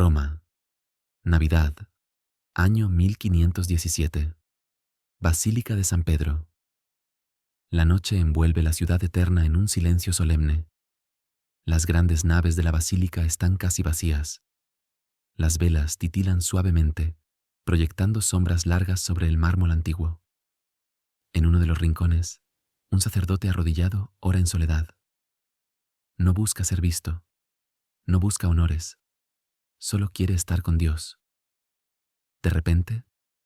Roma. Navidad. Año 1517. Basílica de San Pedro. La noche envuelve la ciudad eterna en un silencio solemne. Las grandes naves de la basílica están casi vacías. Las velas titilan suavemente, proyectando sombras largas sobre el mármol antiguo. En uno de los rincones, un sacerdote arrodillado ora en soledad. No busca ser visto, no busca honores, solo quiere estar con Dios. De repente,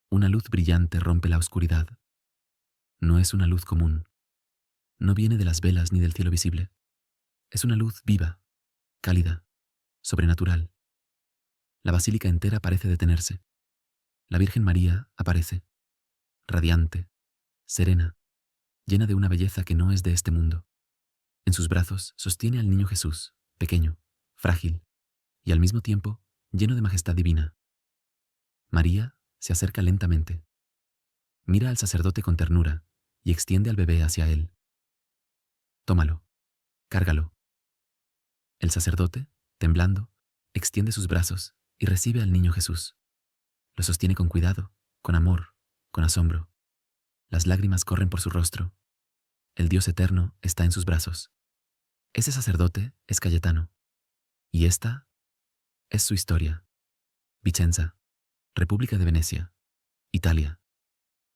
una luz brillante rompe la oscuridad. No es una luz común. No viene de las velas ni del cielo visible. Es una luz viva, cálida, sobrenatural. La basílica entera parece detenerse. La Virgen María aparece, radiante, serena, llena de una belleza que no es de este mundo. En sus brazos sostiene al niño Jesús, pequeño, frágil, y al mismo tiempo lleno de majestad divina. María se acerca lentamente. Mira al sacerdote con ternura y extiende al bebé hacia él. Tómalo, cárgalo. El sacerdote, temblando, extiende sus brazos y recibe al niño Jesús. Lo sostiene con cuidado, con amor, con asombro. Las lágrimas corren por su rostro. El Dios eterno está en sus brazos. Ese sacerdote es Cayetano. Y esta es su historia. Vicenza, República de Venecia, Italia,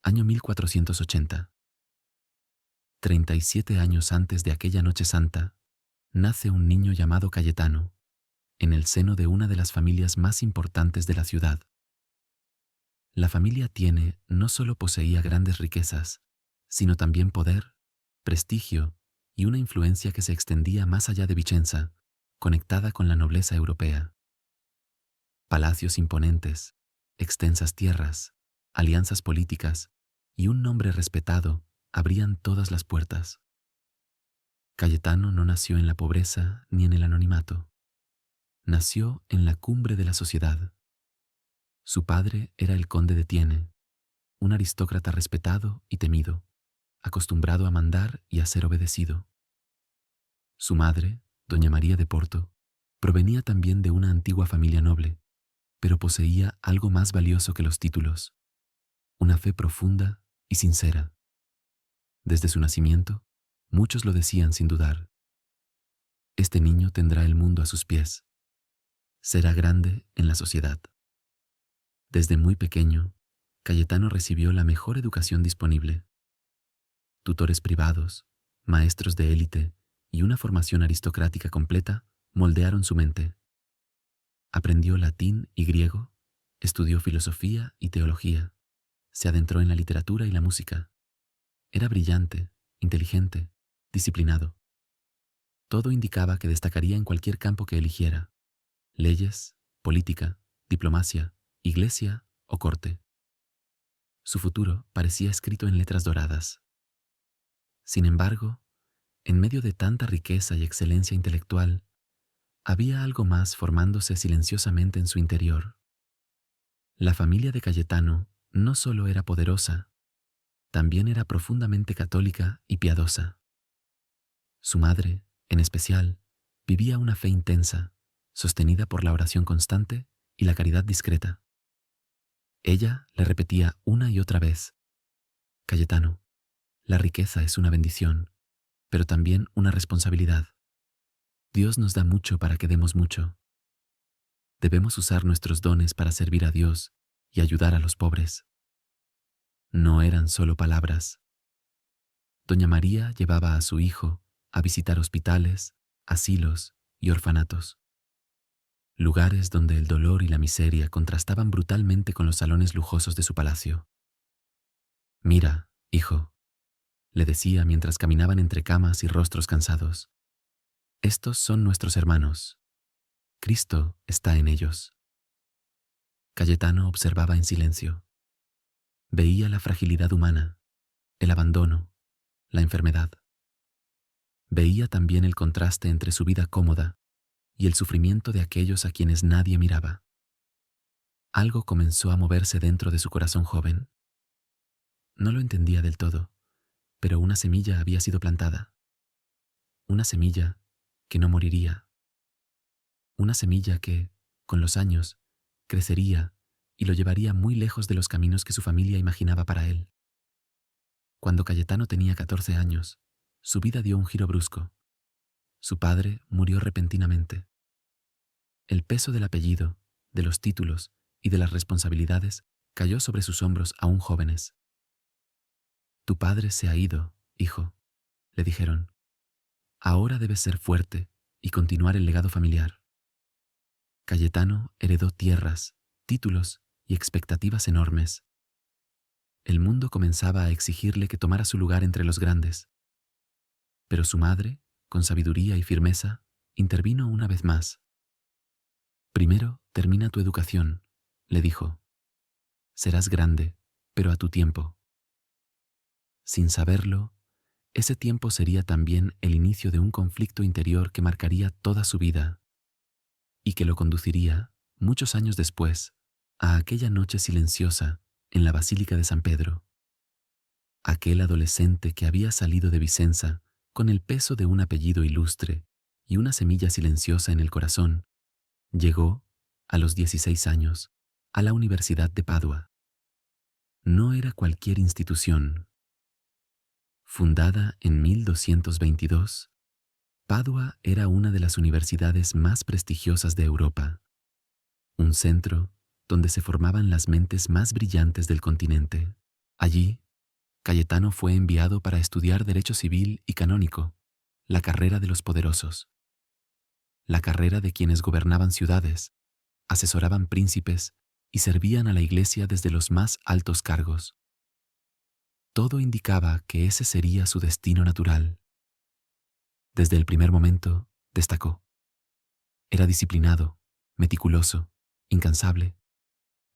año 1480. 37 años antes de aquella noche santa, nace un niño llamado Cayetano, en el seno de una de las familias más importantes de la ciudad. La familia Tiene no solo poseía grandes riquezas, sino también poder, prestigio y una influencia que se extendía más allá de Vicenza, conectada con la nobleza europea. Palacios imponentes, extensas tierras, alianzas políticas y un nombre respetado abrían todas las puertas. Cayetano no nació en la pobreza ni en el anonimato. Nació en la cumbre de la sociedad. Su padre era el conde de Tiene, un aristócrata respetado y temido, acostumbrado a mandar y a ser obedecido. Su madre, doña María de Porto, provenía también de una antigua familia noble, pero poseía algo más valioso que los títulos: una fe profunda y sincera. Desde su nacimiento, muchos lo decían sin dudar: este niño tendrá el mundo a sus pies. Será grande en la sociedad. Desde muy pequeño, Cayetano recibió la mejor educación disponible. Tutores privados, maestros de élite y una formación aristocrática completa moldearon su mente. Aprendió latín y griego, estudió filosofía y teología, se adentró en la literatura y la música. Era brillante, inteligente, disciplinado. Todo indicaba que destacaría en cualquier campo que eligiera: leyes, política, diplomacia, iglesia o corte. Su futuro parecía escrito en letras doradas. Sin embargo, en medio de tanta riqueza y excelencia intelectual, había algo más formándose silenciosamente en su interior. La familia de Cayetano no solo era poderosa, también era profundamente católica y piadosa. Su madre, en especial, vivía una fe intensa, sostenida por la oración constante y la caridad discreta. Ella le repetía una y otra vez: Cayetano, la riqueza es una bendición, pero también una responsabilidad. Dios nos da mucho para que demos mucho. Debemos usar nuestros dones para servir a Dios y ayudar a los pobres. No eran solo palabras. Doña María llevaba a su hijo a visitar hospitales, asilos y orfanatos, lugares donde el dolor y la miseria contrastaban brutalmente con los salones lujosos de su palacio. Mira, hijo, le decía mientras caminaban entre camas y rostros cansados, estos son nuestros hermanos. Cristo está en ellos. Cayetano observaba en silencio. Veía la fragilidad humana, el abandono, la enfermedad. Veía también el contraste entre su vida cómoda y el sufrimiento de aquellos a quienes nadie miraba. Algo comenzó a moverse dentro de su corazón joven. No lo entendía del todo, pero una semilla había sido plantada. Una semilla que no moriría. Una semilla que, Con los años, crecería y lo llevaría muy lejos de los caminos que su familia imaginaba para él. Cuando Cayetano tenía 14 años, su vida dio un giro brusco. Su padre murió repentinamente. El peso del apellido, de los títulos y de las responsabilidades cayó sobre sus hombros aún jóvenes. Tu padre se ha ido, hijo, le dijeron. Ahora debes ser fuerte y continuar el legado familiar. Cayetano heredó tierras, títulos y expectativas enormes. El mundo comenzaba a exigirle que tomara su lugar entre los grandes. Pero su madre, con sabiduría y firmeza, intervino una vez más. Primero, termina tu educación, le dijo. Serás grande, pero a tu tiempo. Sin saberlo, ese tiempo sería también el inicio de un conflicto interior que marcaría toda su vida y que lo conduciría, muchos años después, a aquella noche silenciosa en la Basílica de San Pedro. Aquel adolescente que había salido de Vicenza con el peso de un apellido ilustre y una semilla silenciosa en el corazón, llegó, a los 16 años, a la Universidad de Padua. No era cualquier institución. Fundada en 1222, Padua era una de las universidades más prestigiosas de Europa, un centro donde se formaban las mentes más brillantes del continente. Allí, Cayetano fue enviado para estudiar Derecho Civil y Canónico, la carrera de los poderosos, la carrera de quienes gobernaban ciudades, asesoraban príncipes y servían a la Iglesia desde los más altos cargos. Todo indicaba que ese sería su destino natural. Desde el primer momento, destacó. Era disciplinado, meticuloso, incansable.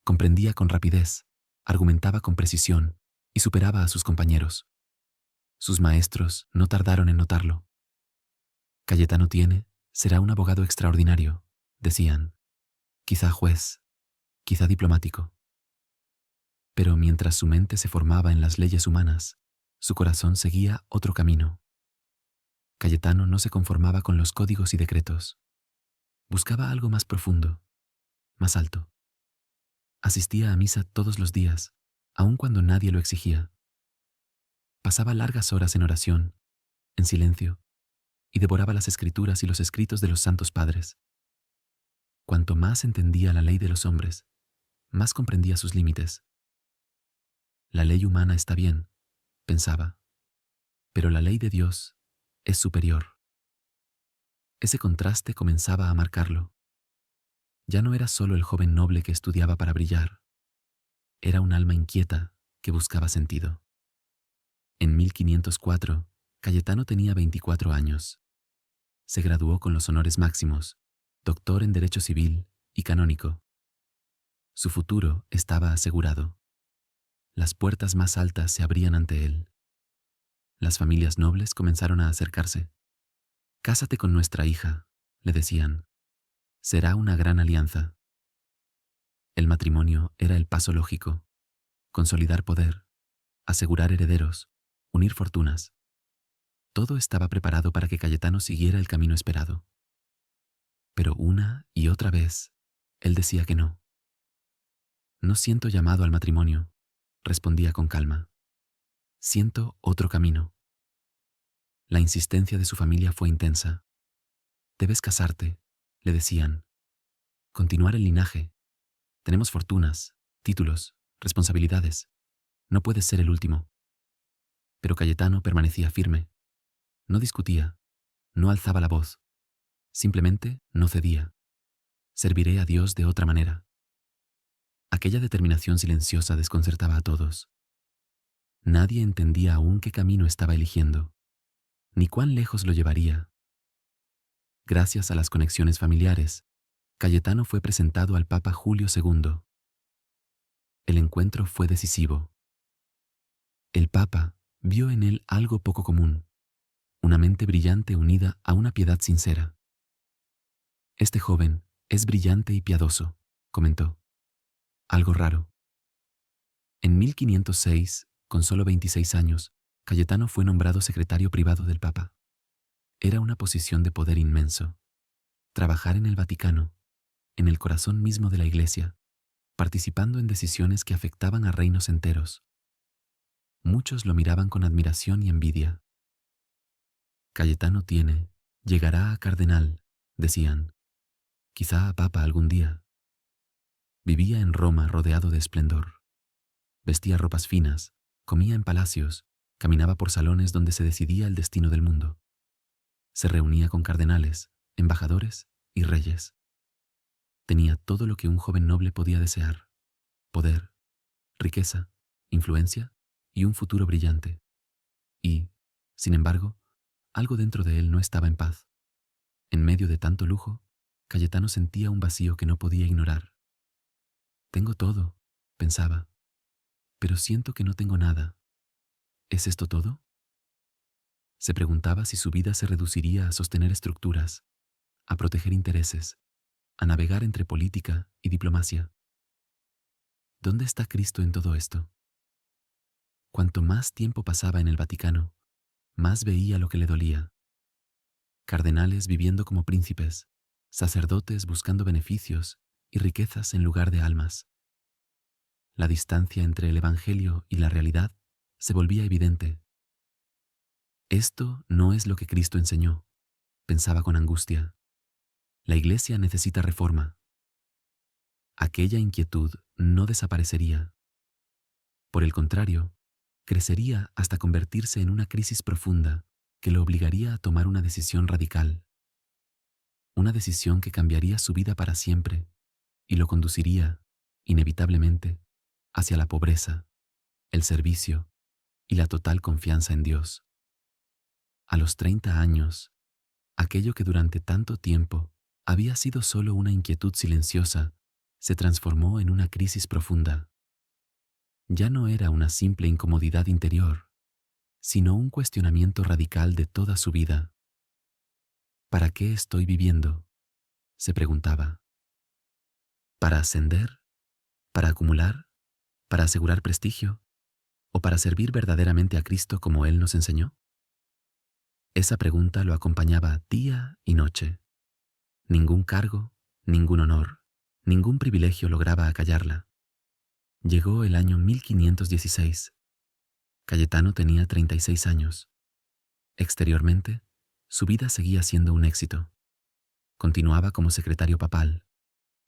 Comprendía con rapidez, argumentaba con precisión y superaba a sus compañeros. Sus maestros no tardaron en notarlo. Cayetano será un abogado extraordinario, decían. Quizá juez, quizá diplomático. Pero mientras su mente se formaba en las leyes humanas, su corazón seguía otro camino. Cayetano no se conformaba con los códigos y decretos. Buscaba algo más profundo, más alto. Asistía a misa todos los días, aun cuando nadie lo exigía. Pasaba largas horas en oración, en silencio, y devoraba las escrituras y los escritos de los santos padres. Cuanto más entendía la ley de los hombres, más comprendía sus límites. La ley humana está bien, pensaba, pero la ley de Dios es superior. Ese contraste comenzaba a marcarlo. Ya no era solo el joven noble que estudiaba para brillar. Era un alma inquieta que buscaba sentido. En 1504, Cayetano tenía 24 años. Se graduó con los honores máximos, doctor en Derecho Civil y Canónico. Su futuro estaba asegurado. Las puertas más altas se abrían ante él. Las familias nobles comenzaron a acercarse. «Cásate con nuestra hija», le decían. «Será una gran alianza». El matrimonio era el paso lógico. Consolidar poder, asegurar herederos, unir fortunas. Todo estaba preparado para que Cayetano siguiera el camino esperado. Pero una y otra vez, él decía que no. «No siento llamado al matrimonio», respondía con calma. «Siento otro camino». La insistencia de su familia fue intensa. «Debes casarte», le decían. «Continuar el linaje. Tenemos fortunas, títulos, responsabilidades. No puedes ser el último». Pero Cayetano permanecía firme. No discutía, no alzaba la voz. Simplemente no cedía. «Serviré a Dios de otra manera». Aquella determinación silenciosa desconcertaba a todos. Nadie entendía aún qué camino estaba eligiendo, ni cuán lejos lo llevaría. Gracias a las conexiones familiares, Cayetano fue presentado al Papa Julio II. El encuentro fue decisivo. El Papa vio en él algo poco común, una mente brillante unida a una piedad sincera. «Este joven es brillante y piadoso», comentó. «Algo raro». En 1506, con solo 26 años, Cayetano fue nombrado secretario privado del Papa. Era una posición de poder inmenso. Trabajar en el Vaticano, en el corazón mismo de la Iglesia, participando en decisiones que afectaban a reinos enteros. Muchos lo miraban con admiración y envidia. Cayetano llegará a cardenal, decían, quizá a papa algún día. Vivía en Roma rodeado de esplendor. Vestía ropas finas, comía en palacios, caminaba por salones donde se decidía el destino del mundo. Se reunía con cardenales, embajadores y reyes. Tenía todo lo que un joven noble podía desear: poder, riqueza, influencia y un futuro brillante. Y, sin embargo, algo dentro de él no estaba en paz. En medio de tanto lujo, Cayetano sentía un vacío que no podía ignorar. Tengo todo, pensaba, pero siento que no tengo nada. ¿Es esto todo? Se preguntaba si su vida se reduciría a sostener estructuras, a proteger intereses, a navegar entre política y diplomacia. ¿Dónde está Cristo en todo esto? Cuanto más tiempo pasaba en el Vaticano, más veía lo que le dolía. Cardenales viviendo como príncipes, sacerdotes buscando beneficios y riquezas en lugar de almas. La distancia entre el Evangelio y la realidad se volvía evidente. Esto no es lo que Cristo enseñó, pensaba con angustia. La Iglesia necesita reforma. Aquella inquietud no desaparecería. Por el contrario, crecería hasta convertirse en una crisis profunda que lo obligaría a tomar una decisión radical. Una decisión que cambiaría su vida para siempre y lo conduciría, inevitablemente, hacia la pobreza, el servicio y la total confianza en Dios. A los 30 años, aquello que durante tanto tiempo había sido solo una inquietud silenciosa se transformó en una crisis profunda. Ya no era una simple incomodidad interior, sino un cuestionamiento radical de toda su vida. ¿Para qué estoy viviendo?, se preguntaba. ¿Para ascender? ¿Para acumular? ¿Para asegurar prestigio? ¿O para servir verdaderamente a Cristo como Él nos enseñó? Esa pregunta lo acompañaba día y noche. Ningún cargo, ningún honor, ningún privilegio lograba acallarla. Llegó el año 1516. Cayetano tenía 36 años. Exteriormente, su vida seguía siendo un éxito. Continuaba como secretario papal,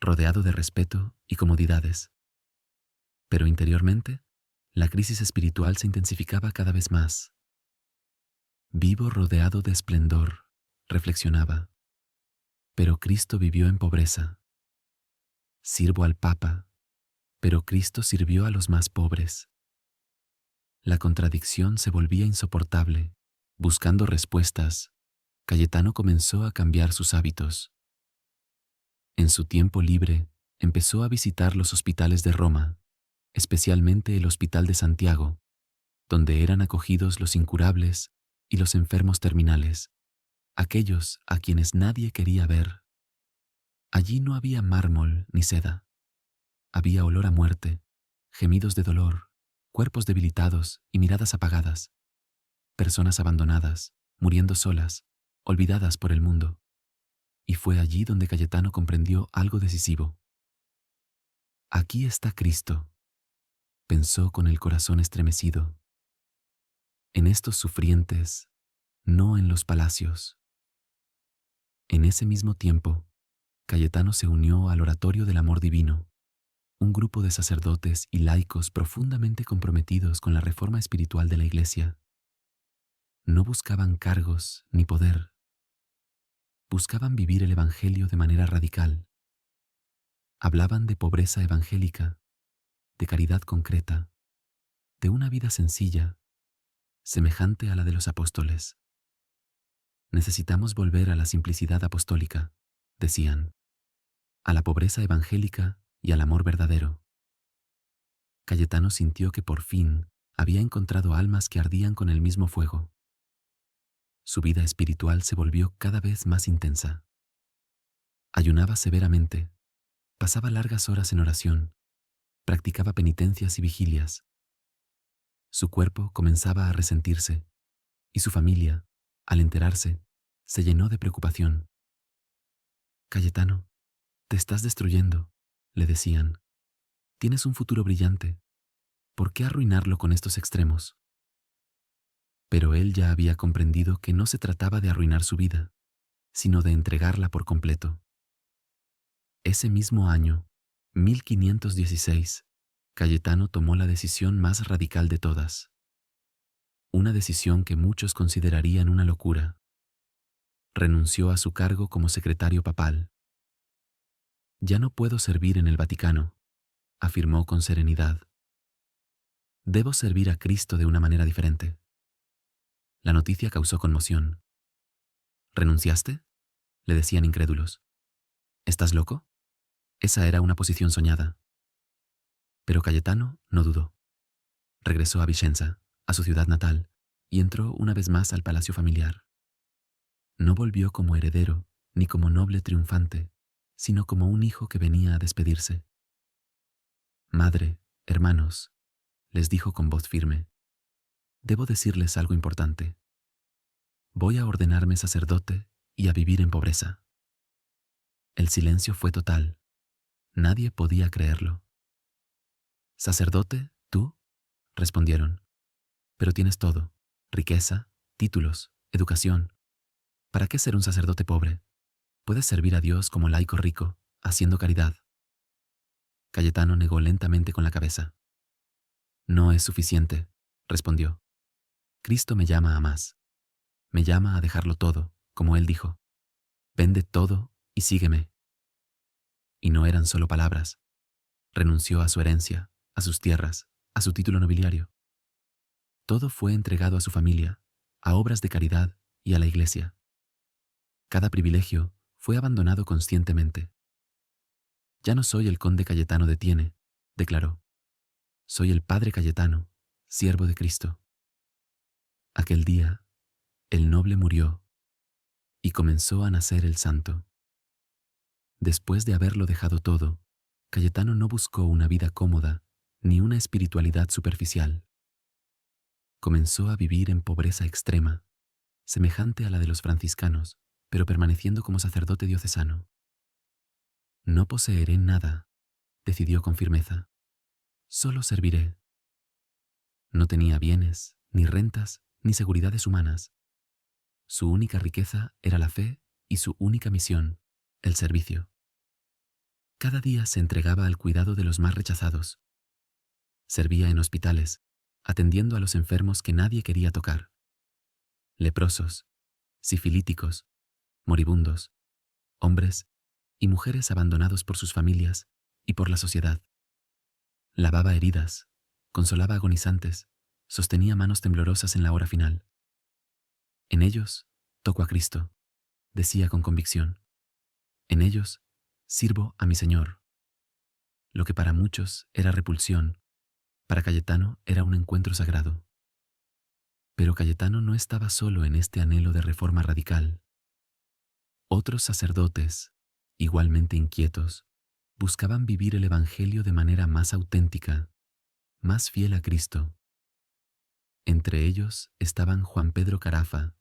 rodeado de respeto y comodidades. Pero interiormente, la crisis espiritual se intensificaba cada vez más. Vivo rodeado de esplendor, reflexionaba, pero Cristo vivió en pobreza. Sirvo al Papa, pero Cristo sirvió a los más pobres. La contradicción se volvía insoportable. Buscando respuestas, Cayetano comenzó a cambiar sus hábitos. En su tiempo libre, empezó a visitar los hospitales de Roma, especialmente el Hospital de Santiago, donde eran acogidos los incurables y los enfermos terminales, aquellos a quienes nadie quería ver. Allí no había mármol ni seda. Había olor a muerte, gemidos de dolor, cuerpos debilitados y miradas apagadas. Personas abandonadas, muriendo solas, olvidadas por el mundo. Y fue allí donde Cayetano comprendió algo decisivo. Aquí está Cristo, pensó con el corazón estremecido. En estos sufrientes, no en los palacios. En ese mismo tiempo, Cayetano se unió al Oratorio del Amor Divino, un grupo de sacerdotes y laicos profundamente comprometidos con la reforma espiritual de la Iglesia. No buscaban cargos ni poder. Buscaban vivir el Evangelio de manera radical. Hablaban de pobreza evangélica, de caridad concreta, de una vida sencilla, semejante a la de los apóstoles. Necesitamos volver a la simplicidad apostólica, decían, a la pobreza evangélica y al amor verdadero. Cayetano sintió que por fin había encontrado almas que ardían con el mismo fuego. Su vida espiritual se volvió cada vez más intensa. Ayunaba severamente, pasaba largas horas en oración, practicaba penitencias y vigilias. Su cuerpo comenzaba a resentirse, y su familia, al enterarse, se llenó de preocupación. Cayetano, Te estás destruyendo, le decían. Tienes un futuro brillante. ¿Por qué arruinarlo con estos extremos? Pero él ya había comprendido que no se trataba de arruinar su vida, sino de entregarla por completo. Ese mismo año, 1516, Cayetano tomó la decisión más radical de todas. Una decisión que muchos considerarían una locura. Renunció a su cargo como secretario papal. Ya no puedo servir en el Vaticano, afirmó con serenidad. Debo servir a Cristo de una manera diferente. La noticia causó conmoción. ¿Renunciaste?, le decían incrédulos. ¿Estás loco? Esa era una posición soñada. Pero Cayetano no dudó. Regresó a Vicenza, a su ciudad natal, y entró una vez más al palacio familiar. No volvió como heredero ni como noble triunfante, sino como un hijo que venía a despedirse. Madre, hermanos, les dijo con voz firme, debo decirles algo importante. Voy a ordenarme sacerdote y a vivir en pobreza. El silencio fue total. Nadie podía creerlo. ¿Sacerdote, tú?, respondieron. Pero tienes todo: riqueza, títulos, educación. ¿Para qué ser un sacerdote pobre? Puedes servir a Dios como laico rico, haciendo caridad. Cayetano negó lentamente con la cabeza. No es suficiente, respondió. Cristo me llama a más. Me llama a dejarlo todo, como Él dijo. Vende todo y sígueme. Y no eran solo palabras. Renunció a su herencia, a sus tierras, a su título nobiliario. Todo fue entregado a su familia, a obras de caridad y a la Iglesia. Cada privilegio fue abandonado conscientemente. Ya no soy el conde Cayetano de Tiene, declaró. Soy el padre Cayetano, siervo de Cristo. Aquel día, el noble murió y comenzó a nacer el santo. Después de haberlo dejado todo, Cayetano no buscó una vida cómoda ni una espiritualidad superficial. Comenzó a vivir en pobreza extrema, semejante a la de los franciscanos, pero permaneciendo como sacerdote diocesano. No poseeré nada, decidió con firmeza. Solo serviré. No tenía bienes, ni rentas, ni seguridades humanas. Su única riqueza era la fe y su única misión, el servicio. Cada día se entregaba al cuidado de los más rechazados. Servía en hospitales, atendiendo a los enfermos que nadie quería tocar. Leprosos, sifilíticos, moribundos, hombres y mujeres abandonados por sus familias y por la sociedad. Lavaba heridas, consolaba agonizantes, sostenía manos temblorosas en la hora final. En ellos toco a Cristo, decía con convicción. En ellos sirvo a mi Señor. Lo que para muchos era repulsión, para Cayetano era un encuentro sagrado. Pero Cayetano no estaba solo en este anhelo de reforma radical. Otros sacerdotes, igualmente inquietos, buscaban vivir el Evangelio de manera más auténtica, más fiel a Cristo. Entre ellos estaban Juan Pedro Carafa,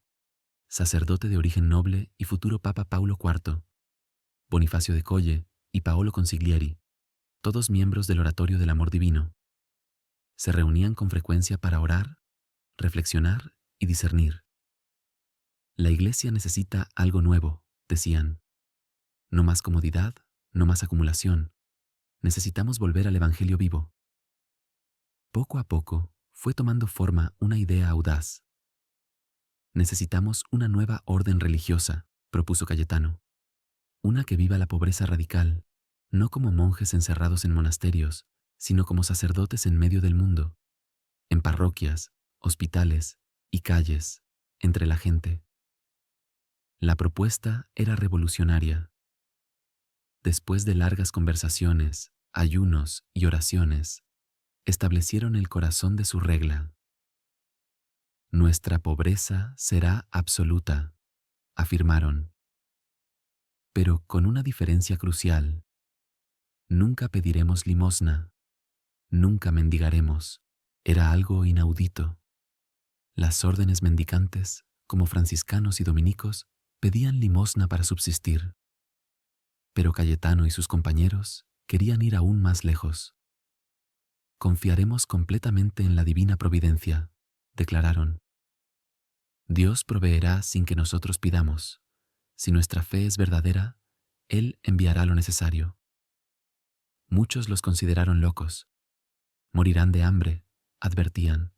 sacerdote de origen noble y futuro Papa Paulo IV, Bonifacio de Colle y Paolo Consiglieri, todos miembros del Oratorio del Amor Divino. Se reunían con frecuencia para orar, reflexionar y discernir. La Iglesia necesita algo nuevo, decían. No más comodidad, no más acumulación. Necesitamos volver al Evangelio vivo. Poco a poco fue tomando forma una idea audaz. Necesitamos una nueva orden religiosa, propuso Cayetano. Una que viva la pobreza radical, no como monjes encerrados en monasterios, sino como sacerdotes en medio del mundo, en parroquias, hospitales y calles, entre la gente. La propuesta era revolucionaria. Después de largas conversaciones, ayunos y oraciones, establecieron el corazón de su regla. Nuestra pobreza será absoluta, afirmaron. Pero con una diferencia crucial. Nunca pediremos limosna, nunca mendigaremos. Era algo inaudito. Las órdenes mendicantes, como franciscanos y dominicos, pedían limosna para subsistir. Pero Cayetano y sus compañeros querían ir aún más lejos. Confiaremos completamente en la divina providencia, declararon. Dios proveerá sin que nosotros pidamos. Si nuestra fe es verdadera, Él enviará lo necesario. Muchos los consideraron locos. Morirán de hambre, advertían.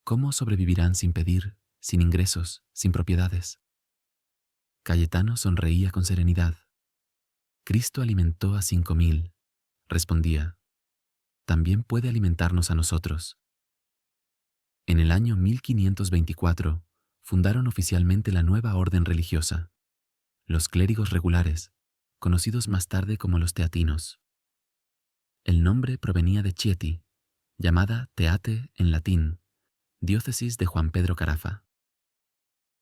¿Cómo sobrevivirán sin pedir, sin ingresos, sin propiedades? Cayetano sonreía con serenidad. Cristo alimentó a 5.000, respondía. También puede alimentarnos a nosotros. En el año 1524, fundaron oficialmente la nueva orden religiosa, los clérigos regulares, conocidos más tarde como los teatinos. El nombre provenía de Chieti, llamada Teate en latín, diócesis de Juan Pedro Carafa.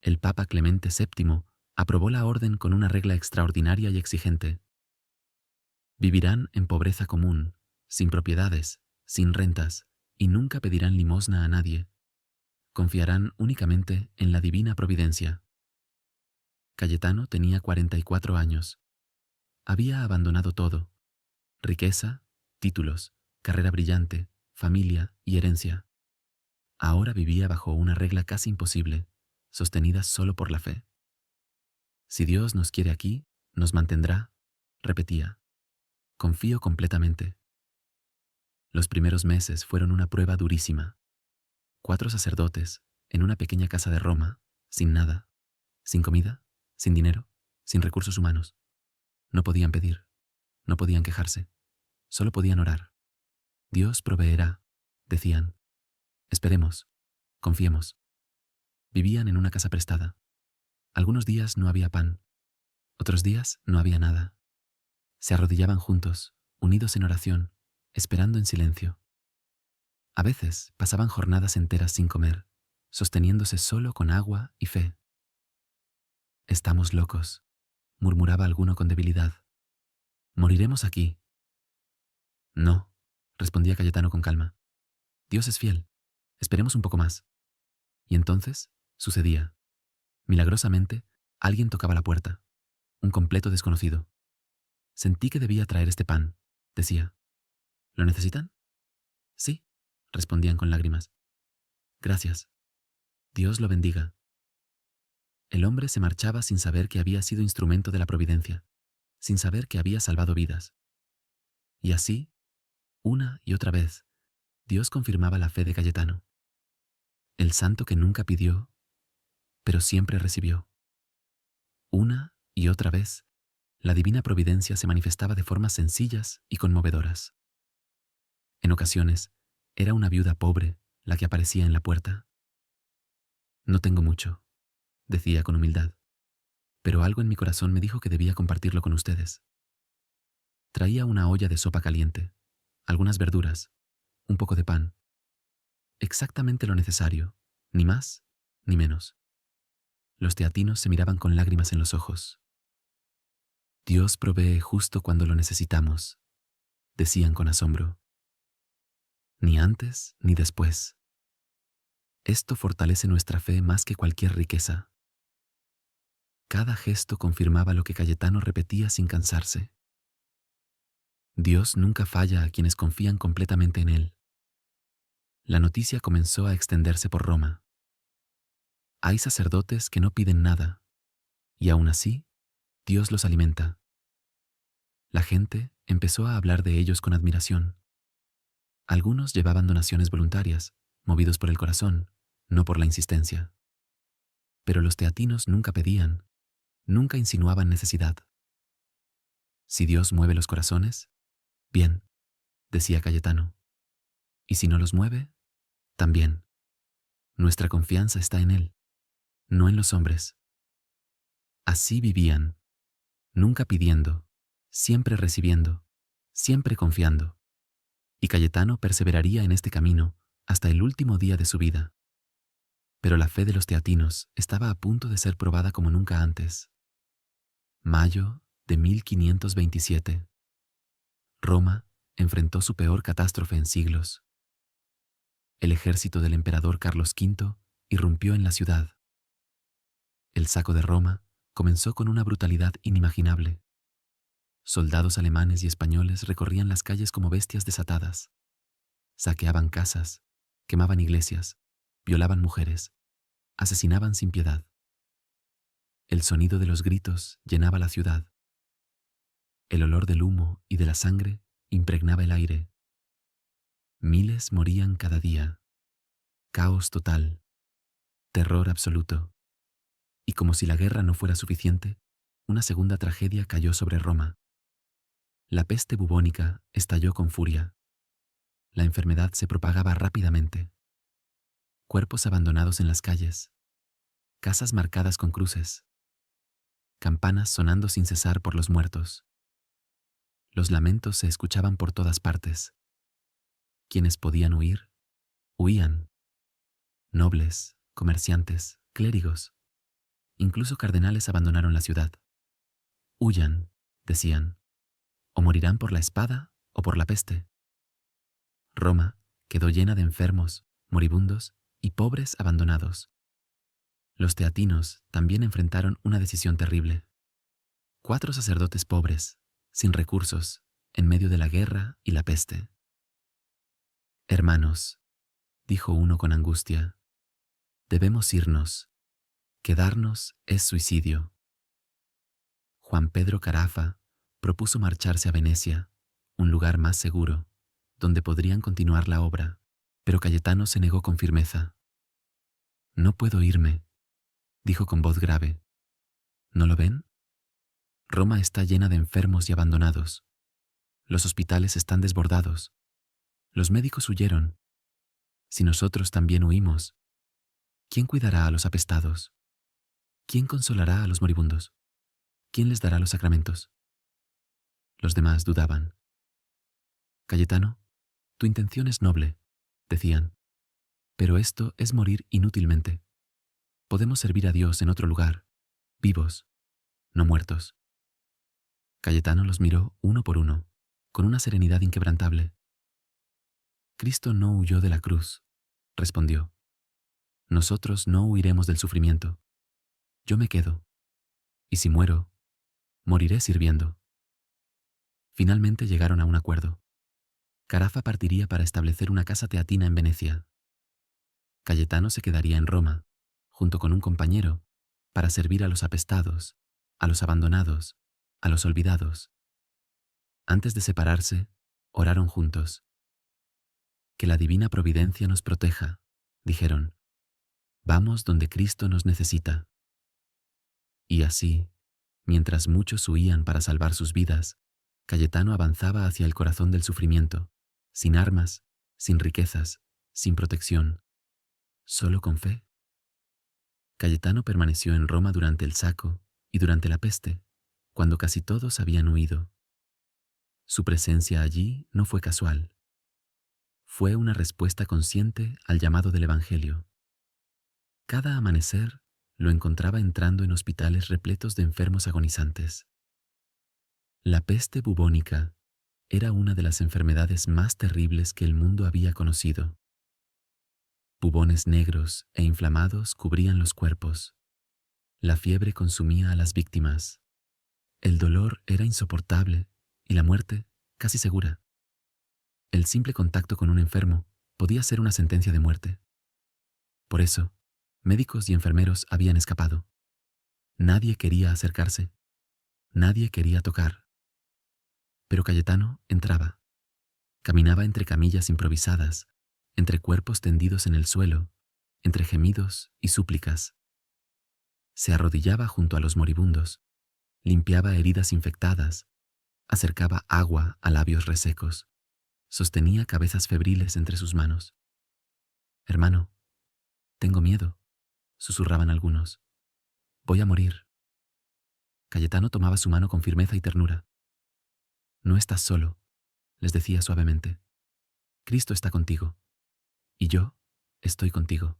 El Papa Clemente VII aprobó la orden con una regla extraordinaria y exigente. Vivirán en pobreza común, sin propiedades, sin rentas, y nunca pedirán limosna a nadie. Confiarán únicamente en la divina providencia. Cayetano tenía 44 años. Había abandonado todo: riqueza, títulos, carrera brillante, familia y herencia. Ahora vivía bajo una regla casi imposible, sostenida solo por la fe. Si Dios nos quiere aquí, nos mantendrá, repetía. Confío completamente. Los primeros meses fueron una prueba durísima. 4 sacerdotes, en una pequeña casa de Roma, sin nada, sin comida, sin dinero, sin recursos humanos. No podían pedir, no podían quejarse, solo podían orar. Dios proveerá, decían. Esperemos, confiemos. Vivían en una casa prestada. Algunos días no había pan, otros días no había nada. Se arrodillaban juntos, unidos en oración, esperando en silencio. A veces pasaban jornadas enteras sin comer, sosteniéndose solo con agua y fe. Estamos locos, murmuraba alguno con debilidad. Moriremos aquí. No, respondía Cayetano con calma. Dios es fiel. Esperemos un poco más. Y entonces sucedía. Milagrosamente, alguien tocaba la puerta. Un completo desconocido. Sentí que debía traer este pan, decía. ¿Lo necesitan? Sí, respondían con lágrimas. Gracias. Dios lo bendiga. El hombre se marchaba sin saber que había sido instrumento de la providencia, sin saber que había salvado vidas. Y así, una y otra vez, Dios confirmaba la fe de Cayetano. El santo que nunca pidió, pero siempre recibió. Una y otra vez, la divina providencia se manifestaba de formas sencillas y conmovedoras. En ocasiones, era una viuda pobre la que aparecía en la puerta. No tengo mucho, decía con humildad, pero algo en mi corazón me dijo que debía compartirlo con ustedes. Traía una olla de sopa caliente, algunas verduras, un poco de pan. Exactamente lo necesario, ni más ni menos. Los teatinos se miraban con lágrimas en los ojos. Dios provee justo cuando lo necesitamos, decían con asombro. Ni antes ni después. Esto fortalece nuestra fe más que cualquier riqueza. Cada gesto confirmaba lo que Cayetano repetía sin cansarse. Dios nunca falla a quienes confían completamente en Él. La noticia comenzó a extenderse por Roma. Hay sacerdotes que no piden nada, y aún así, Dios los alimenta. La gente empezó a hablar de ellos con admiración. Algunos llevaban donaciones voluntarias, movidos por el corazón, no por la insistencia. Pero los teatinos nunca pedían, nunca insinuaban necesidad. Si Dios mueve los corazones, bien, decía Cayetano. Y si no los mueve, también. Nuestra confianza está en Él, no en los hombres. Así vivían, nunca pidiendo, siempre recibiendo, siempre confiando. Y Cayetano perseveraría en este camino hasta el último día de su vida. Pero la fe de los teatinos estaba a punto de ser probada como nunca antes. Mayo de 1527. Roma enfrentó su peor catástrofe en siglos. El ejército del emperador Carlos V irrumpió en la ciudad. El saco de Roma comenzó con una brutalidad inimaginable. Soldados alemanes y españoles recorrían las calles como bestias desatadas. Saqueaban casas, quemaban iglesias, violaban mujeres, asesinaban sin piedad. El sonido de los gritos llenaba la ciudad. El olor del humo y de la sangre impregnaba el aire. Miles morían cada día. Caos total, terror absoluto. Y como si la guerra no fuera suficiente, una segunda tragedia cayó sobre Roma. La peste bubónica estalló con furia. La enfermedad se propagaba rápidamente. Cuerpos abandonados en las calles, casas marcadas con cruces, campanas sonando sin cesar por los muertos. Los lamentos se escuchaban por todas partes. Quienes podían huir, huían. Nobles, comerciantes, clérigos, incluso cardenales abandonaron la ciudad. Huyan, decían, o morirán por la espada o por la peste. Roma quedó llena de enfermos, moribundos y pobres abandonados. Los teatinos también enfrentaron una decisión terrible. 4 sacerdotes pobres, sin recursos, en medio de la guerra y la peste. Hermanos, dijo uno con angustia, debemos irnos. Quedarnos es suicidio. Juan Pedro Carafa propuso marcharse a Venecia, un lugar más seguro, donde podrían continuar la obra, pero Cayetano se negó con firmeza. No puedo irme, dijo con voz grave. ¿No lo ven? Roma está llena de enfermos y abandonados. Los hospitales están desbordados. Los médicos huyeron. Si nosotros también huimos, ¿quién cuidará a los apestados? ¿Quién consolará a los moribundos? ¿Quién les dará los sacramentos? Los demás dudaban. Cayetano, tu intención es noble, decían, pero esto es morir inútilmente. Podemos servir a Dios en otro lugar, vivos, no muertos. Cayetano los miró uno por uno, con una serenidad inquebrantable. Cristo no huyó de la cruz, respondió. Nosotros no huiremos del sufrimiento. Yo me quedo, y si muero, moriré sirviendo. Finalmente llegaron a un acuerdo. Carafa partiría para establecer una casa teatina en Venecia. Cayetano se quedaría en Roma, junto con un compañero, para servir a los apestados, a los abandonados, a los olvidados. Antes de separarse, oraron juntos. Que la divina providencia nos proteja, dijeron. Vamos donde Cristo nos necesita. Y así, mientras muchos huían para salvar sus vidas, Cayetano avanzaba hacia el corazón del sufrimiento, sin armas, sin riquezas, sin protección, solo con fe. Cayetano permaneció en Roma durante el saco y durante la peste, cuando casi todos habían huido. Su presencia allí no fue casual. Fue una respuesta consciente al llamado del Evangelio. Cada amanecer lo encontraba entrando en hospitales repletos de enfermos agonizantes. La peste bubónica era una de las enfermedades más terribles que el mundo había conocido. Bubones negros e inflamados cubrían los cuerpos. La fiebre consumía a las víctimas. El dolor era insoportable y la muerte casi segura. El simple contacto con un enfermo podía ser una sentencia de muerte. Por eso, médicos y enfermeros habían escapado. Nadie quería acercarse. Nadie quería tocar. Pero Cayetano entraba. Caminaba entre camillas improvisadas, entre cuerpos tendidos en el suelo, entre gemidos y súplicas. Se arrodillaba junto a los moribundos, limpiaba heridas infectadas, acercaba agua a labios resecos, sostenía cabezas febriles entre sus manos. «Hermano, tengo miedo», susurraban algunos. «Voy a morir». Cayetano tomaba su mano con firmeza y ternura. «No estás solo», les decía suavemente. «Cristo está contigo. Y yo estoy contigo».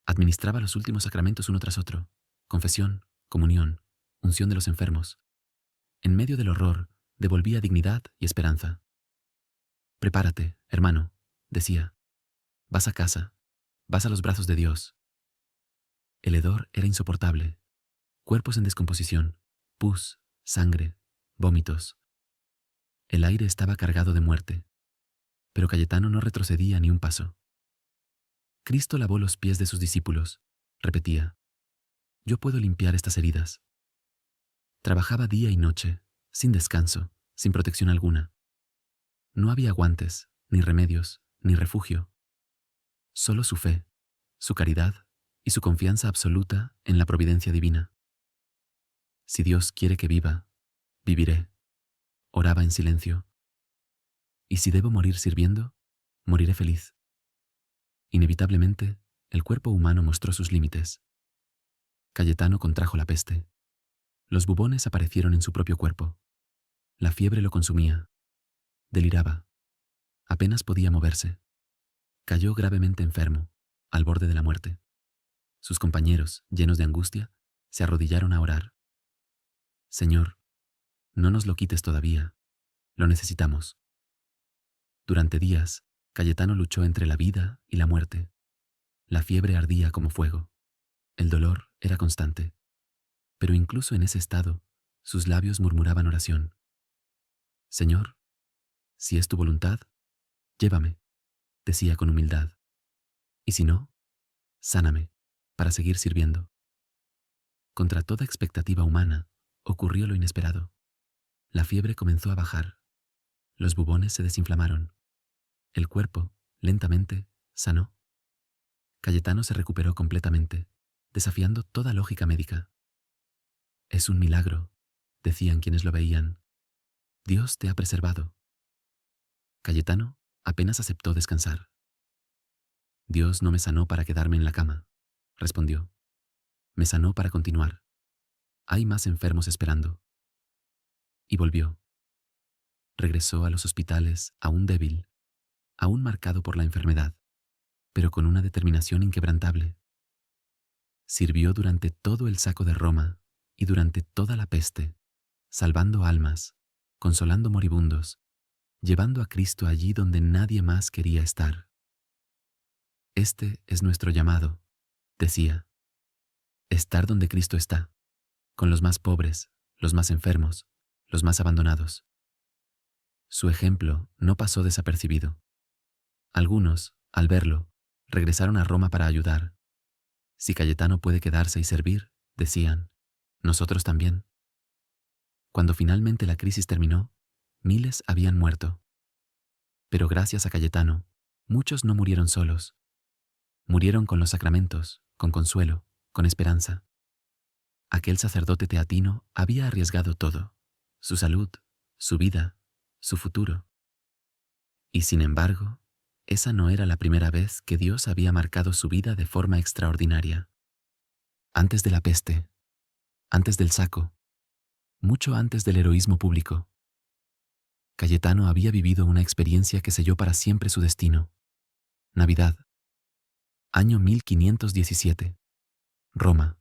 Administraba los últimos sacramentos uno tras otro: confesión, comunión, unción de los enfermos. En medio del horror, devolvía dignidad y esperanza. «Prepárate, hermano», decía. «Vas a casa, vas a los brazos de Dios». El hedor era insoportable. Cuerpos en descomposición, pus, sangre, vómitos. El aire estaba cargado de muerte, pero Cayetano no retrocedía ni un paso. Cristo lavó los pies de sus discípulos, repetía. Yo puedo limpiar estas heridas. Trabajaba día y noche, sin descanso, sin protección alguna. No había guantes, ni remedios, ni refugio. Solo su fe, su caridad y su confianza absoluta en la providencia divina. Si Dios quiere que viva, viviré, oraba en silencio. Y si debo morir sirviendo, moriré feliz. Inevitablemente, el cuerpo humano mostró sus límites. Cayetano contrajo la peste. Los bubones aparecieron en su propio cuerpo. La fiebre lo consumía. Deliraba. Apenas podía moverse. Cayó gravemente enfermo, al borde de la muerte. Sus compañeros, llenos de angustia, se arrodillaron a orar. Señor, no nos lo quites todavía. Lo necesitamos. Durante días, Cayetano luchó entre la vida y la muerte. La fiebre ardía como fuego. El dolor era constante. Pero incluso en ese estado, sus labios murmuraban oración. Señor, si es tu voluntad, llévame, decía con humildad. Y si no, sáname, para seguir sirviendo. Contra toda expectativa humana, ocurrió lo inesperado. La fiebre comenzó a bajar. Los bubones se desinflamaron. El cuerpo, lentamente, sanó. Cayetano se recuperó completamente, desafiando toda lógica médica. Es un milagro, decían quienes lo veían. Dios te ha preservado. Cayetano apenas aceptó descansar. Dios no me sanó para quedarme en la cama, respondió. Me sanó para continuar. Hay más enfermos esperando. Y volvió. Regresó a los hospitales aún débil, aún marcado por la enfermedad, pero con una determinación inquebrantable. Sirvió durante todo el saco de Roma y durante toda la peste, salvando almas, consolando moribundos, llevando a Cristo allí donde nadie más quería estar. Este es nuestro llamado, decía. Estar donde Cristo está, con los más pobres, los más enfermos, los más abandonados. Su ejemplo no pasó desapercibido. Algunos, al verlo, regresaron a Roma para ayudar. Si Cayetano puede quedarse y servir, decían, nosotros también. Cuando finalmente la crisis terminó, miles habían muerto. Pero gracias a Cayetano, muchos no murieron solos. Murieron con los sacramentos, con consuelo, con esperanza. Aquel sacerdote teatino había arriesgado todo, su salud, su vida, su futuro. Y sin embargo, esa no era la primera vez que Dios había marcado su vida de forma extraordinaria. Antes de la peste, antes del saco, mucho antes del heroísmo público, Cayetano había vivido una experiencia que selló para siempre su destino. Navidad, año 1517, Roma,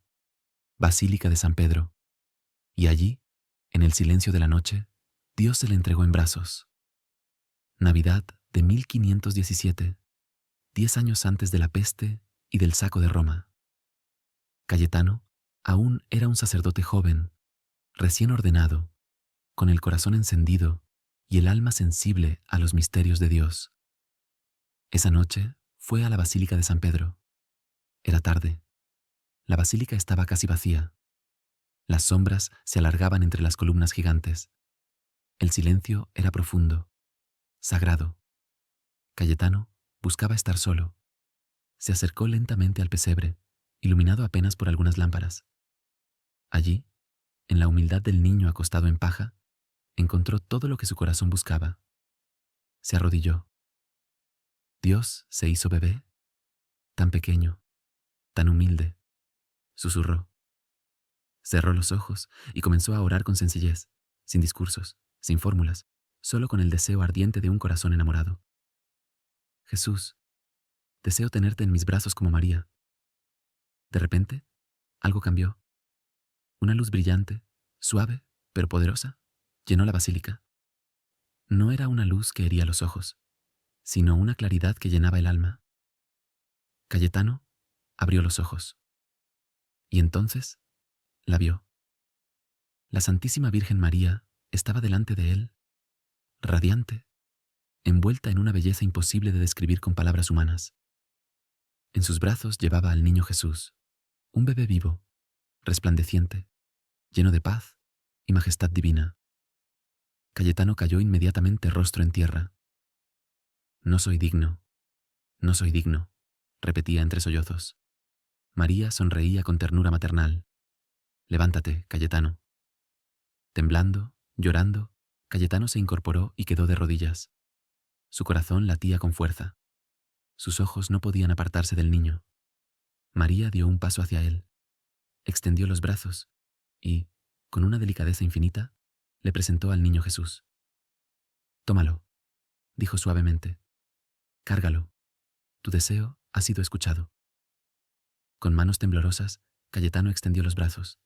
Basílica de San Pedro. Y allí, en el silencio de la noche, Dios se le entregó en brazos. Navidad de 1517, 10 años antes de la peste y del saco de Roma. Cayetano aún era un sacerdote joven, recién ordenado, con el corazón encendido y el alma sensible a los misterios de Dios. Esa noche fue a la Basílica de San Pedro. Era tarde. La basílica estaba casi vacía. Las sombras se alargaban entre las columnas gigantes. El silencio era profundo, sagrado. Cayetano buscaba estar solo. Se acercó lentamente al pesebre, iluminado apenas por algunas lámparas. Allí, en la humildad del niño acostado en paja, encontró todo lo que su corazón buscaba. Se arrodilló. Dios se hizo bebé, tan pequeño, tan humilde, susurró. Cerró los ojos y comenzó a orar con sencillez, sin discursos, sin fórmulas, solo con el deseo ardiente de un corazón enamorado. Jesús, deseo tenerte en mis brazos como María. De repente, algo cambió. Una luz brillante, suave, pero poderosa, llenó la basílica. No era una luz que hería los ojos, sino una claridad que llenaba el alma. Cayetano abrió los ojos. Y entonces la vio. La Santísima Virgen María estaba delante de él, radiante, envuelta en una belleza imposible de describir con palabras humanas. En sus brazos llevaba al niño Jesús, un bebé vivo, resplandeciente, lleno de paz y majestad divina. Cayetano cayó inmediatamente rostro en tierra. No soy digno, no soy digno, repetía entre sollozos. María sonreía con ternura maternal. Levántate, Cayetano. Temblando, llorando, Cayetano se incorporó y quedó de rodillas. Su corazón latía con fuerza. Sus ojos no podían apartarse del niño. María dio un paso hacia él, extendió los brazos y, con una delicadeza infinita, le presentó al niño Jesús. Tómalo, dijo suavemente. Cárgalo. Tu deseo ha sido escuchado. Con manos temblorosas, Cayetano extendió los brazos.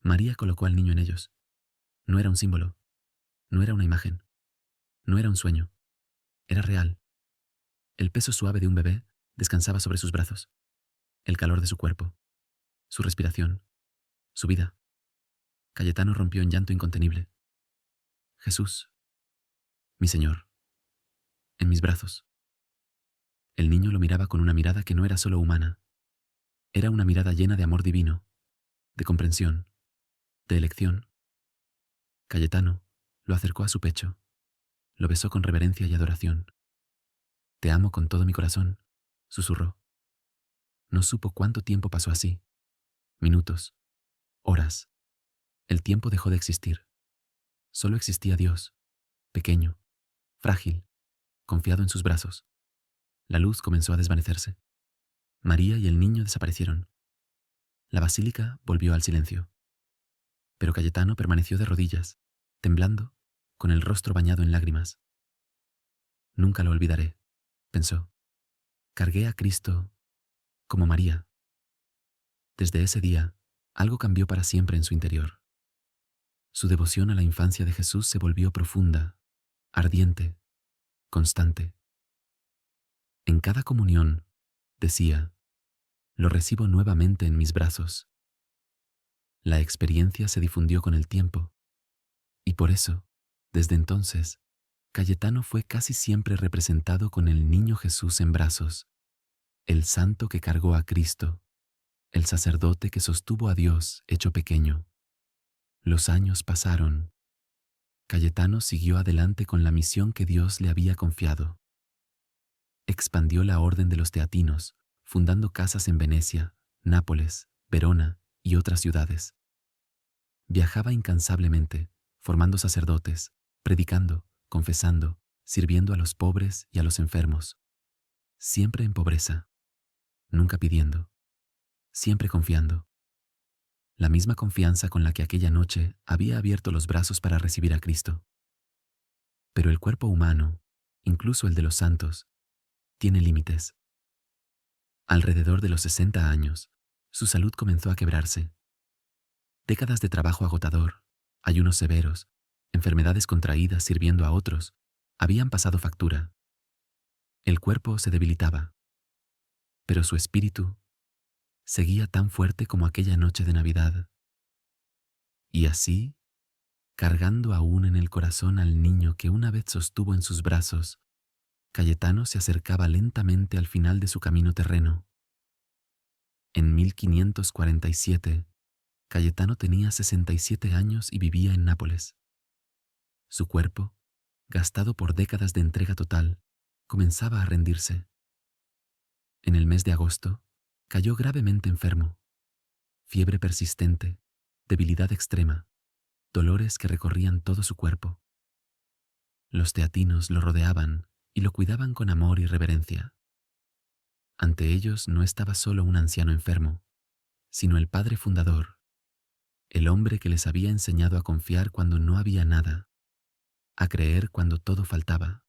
María colocó al niño en ellos. No era un símbolo, no era una imagen, no era un sueño, era real. El peso suave de un bebé descansaba sobre sus brazos, el calor de su cuerpo, su respiración, su vida. Cayetano rompió en llanto incontenible. Jesús, mi Señor, en mis brazos. El niño lo miraba con una mirada que no era solo humana, era una mirada llena de amor divino, de comprensión, de elección. Cayetano lo acercó a su pecho, lo besó con reverencia y adoración. Te amo con todo mi corazón, susurró. No supo cuánto tiempo pasó así. Minutos, horas. El tiempo dejó de existir. Solo existía Dios, pequeño, frágil, confiado en sus brazos. La luz comenzó a desvanecerse. María y el niño desaparecieron. La basílica volvió al silencio. Pero Cayetano permaneció de rodillas, temblando, con el rostro bañado en lágrimas. Nunca lo olvidaré, pensó. Cargué a Cristo como María. Desde ese día, algo cambió para siempre en su interior. Su devoción a la infancia de Jesús se volvió profunda, ardiente, constante. En cada comunión, decía, lo recibo nuevamente en mis brazos. La experiencia se difundió con el tiempo, y por eso, desde entonces, Cayetano fue casi siempre representado con el niño Jesús en brazos, el santo que cargó a Cristo, el sacerdote que sostuvo a Dios hecho pequeño. Los años pasaron. Cayetano siguió adelante con la misión que Dios le había confiado. Expandió la orden de los teatinos, fundando casas en Venecia, Nápoles, Verona y otras ciudades. Viajaba incansablemente, formando sacerdotes, predicando, confesando, sirviendo a los pobres y a los enfermos. Siempre en pobreza, nunca pidiendo, siempre confiando. La misma confianza con la que aquella noche había abierto los brazos para recibir a Cristo. Pero el cuerpo humano, incluso el de los santos, tiene límites. Alrededor de los 60 años, su salud comenzó a quebrarse. Décadas de trabajo agotador, ayunos severos, enfermedades contraídas sirviendo a otros, habían pasado factura. El cuerpo se debilitaba, pero su espíritu seguía tan fuerte como aquella noche de Navidad. Y así, cargando aún en el corazón al niño que una vez sostuvo en sus brazos, Cayetano se acercaba lentamente al final de su camino terreno. En 1547, Cayetano tenía 67 años y vivía en Nápoles. Su cuerpo, gastado por décadas de entrega total, comenzaba a rendirse. En el mes de agosto, cayó gravemente enfermo. Fiebre persistente, debilidad extrema, dolores que recorrían todo su cuerpo. Los teatinos lo rodeaban y lo cuidaban con amor y reverencia. Ante ellos no estaba solo un anciano enfermo, sino el padre fundador, el hombre que les había enseñado a confiar cuando no había nada, a creer cuando todo faltaba.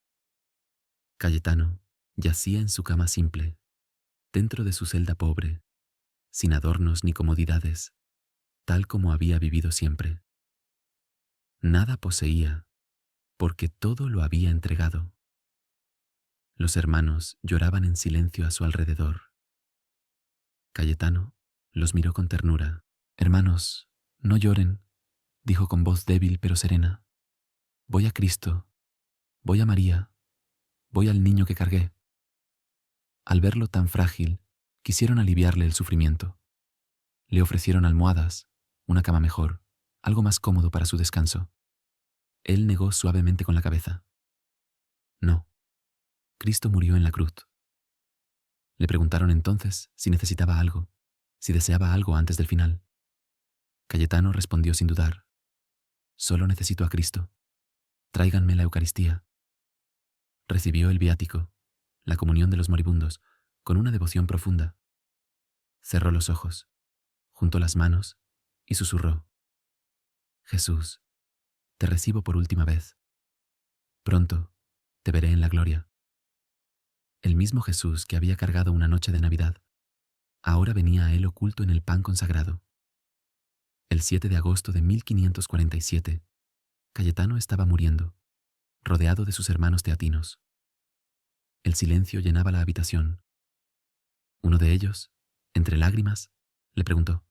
Cayetano yacía en su cama simple, dentro de su celda pobre, sin adornos ni comodidades, tal como había vivido siempre. Nada poseía, porque todo lo había entregado. Los hermanos lloraban en silencio a su alrededor. Cayetano los miró con ternura. «Hermanos, no lloren», dijo con voz débil pero serena. voy a Cristo, voy a María, voy al niño que cargué. Al verlo tan frágil, quisieron aliviarle el sufrimiento. Le ofrecieron almohadas, una cama mejor, algo más cómodo para su descanso. Él negó suavemente con la cabeza. No, Cristo murió en la cruz. Le preguntaron entonces si necesitaba algo, si deseaba algo antes del final. Cayetano respondió sin dudar. Solo necesito a Cristo. Tráiganme la Eucaristía. Recibió el viático, la comunión de los moribundos, con una devoción profunda. Cerró los ojos, juntó las manos y susurró: Jesús, te recibo por última vez. Pronto te veré en la gloria. El mismo Jesús que había cargado una noche de Navidad, ahora venía a él oculto en el pan consagrado. El 7 de agosto de 1547, Cayetano estaba muriendo, rodeado de sus hermanos teatinos. El silencio llenaba la habitación. Uno de ellos, entre lágrimas, le preguntó: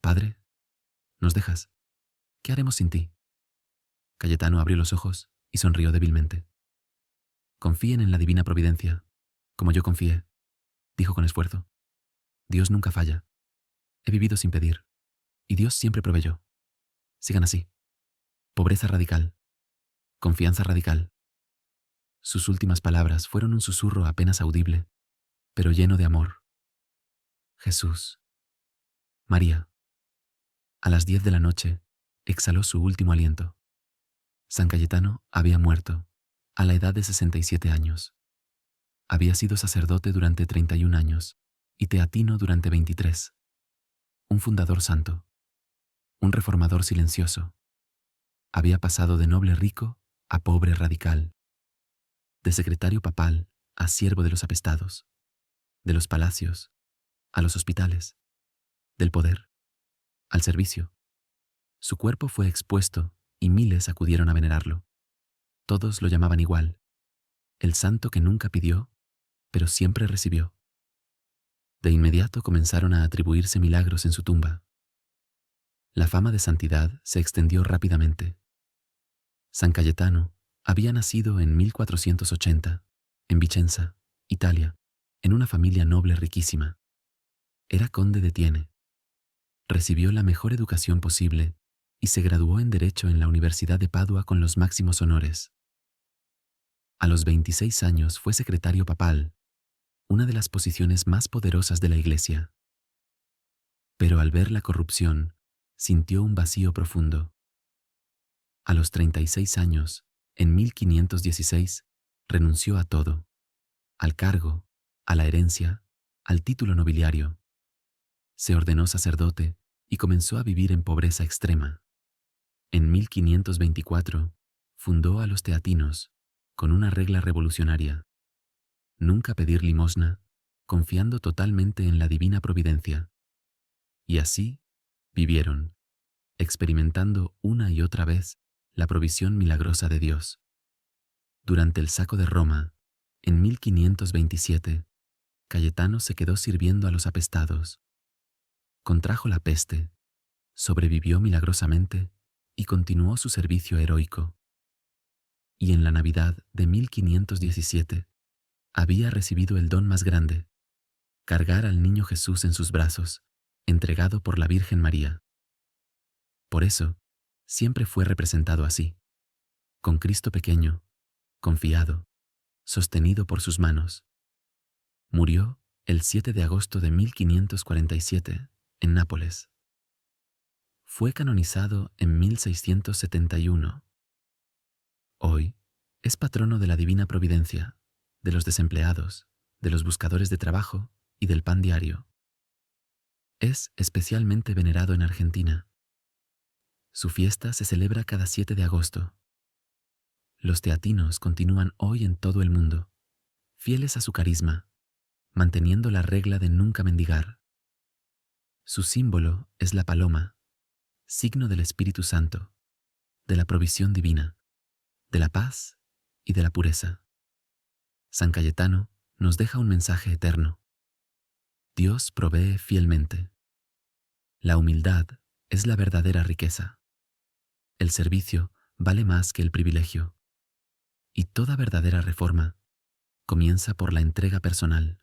Padre, ¿nos dejas? ¿Qué haremos sin ti? Cayetano abrió los ojos y sonrió débilmente. Confíen en la divina providencia, como yo confié, dijo con esfuerzo. Dios nunca falla. He vivido sin pedir, y Dios siempre proveyó. Sigan así. Pobreza radical. Confianza radical. Sus últimas palabras fueron un susurro apenas audible, pero lleno de amor. Jesús. María. A las 10 de la noche, exhaló su último aliento. San Cayetano había muerto, a la edad de 67 años. Había sido sacerdote durante 31 años y teatino durante 23. Un fundador santo. Un reformador silencioso. Había pasado de noble rico a pobre radical. De secretario papal a siervo de los apestados. De los palacios a los hospitales. Del poder al servicio. Su cuerpo fue expuesto y miles acudieron a venerarlo. Todos lo llamaban igual: el santo que nunca pidió, pero siempre recibió. De inmediato comenzaron a atribuirse milagros en su tumba. La fama de santidad se extendió rápidamente. San Cayetano había nacido en 1480, en Vicenza, Italia, en una familia noble riquísima. Era conde de Tiene. Recibió la mejor educación posible y se graduó en Derecho en la Universidad de Padua con los máximos honores. A los 26 años fue secretario papal, una de las posiciones más poderosas de la Iglesia. Pero al ver la corrupción, sintió un vacío profundo. A los 36 años, en 1516, renunció a todo: al cargo, a la herencia, al título nobiliario. Se ordenó sacerdote y comenzó a vivir en pobreza extrema. En 1524, fundó a los teatinos, con una regla revolucionaria: nunca pedir limosna, confiando totalmente en la divina providencia. Y así vivieron, experimentando una y otra vez la provisión milagrosa de Dios. Durante el saco de Roma, en 1527, Cayetano se quedó sirviendo a los apestados. Contrajo la peste, sobrevivió milagrosamente y continuó su servicio heroico. Y en la Navidad de 1517, había recibido el don más grande: cargar al niño Jesús en sus brazos, entregado por la Virgen María. Por eso, siempre fue representado así, con Cristo pequeño, confiado, sostenido por sus manos. Murió el 7 de agosto de 1547 en Nápoles. Fue canonizado en 1671. Hoy es patrono de la Divina Providencia, de los desempleados, de los buscadores de trabajo y del pan diario. Es especialmente venerado en Argentina. Su fiesta se celebra cada 7 de agosto. Los teatinos continúan hoy en todo el mundo, fieles a su carisma, manteniendo la regla de nunca mendigar. Su símbolo es la paloma, signo del Espíritu Santo, de la provisión divina, de la paz y de la pureza. San Cayetano nos deja un mensaje eterno: Dios provee fielmente. La humildad es la verdadera riqueza. El servicio vale más que el privilegio. Y toda verdadera reforma comienza por la entrega personal.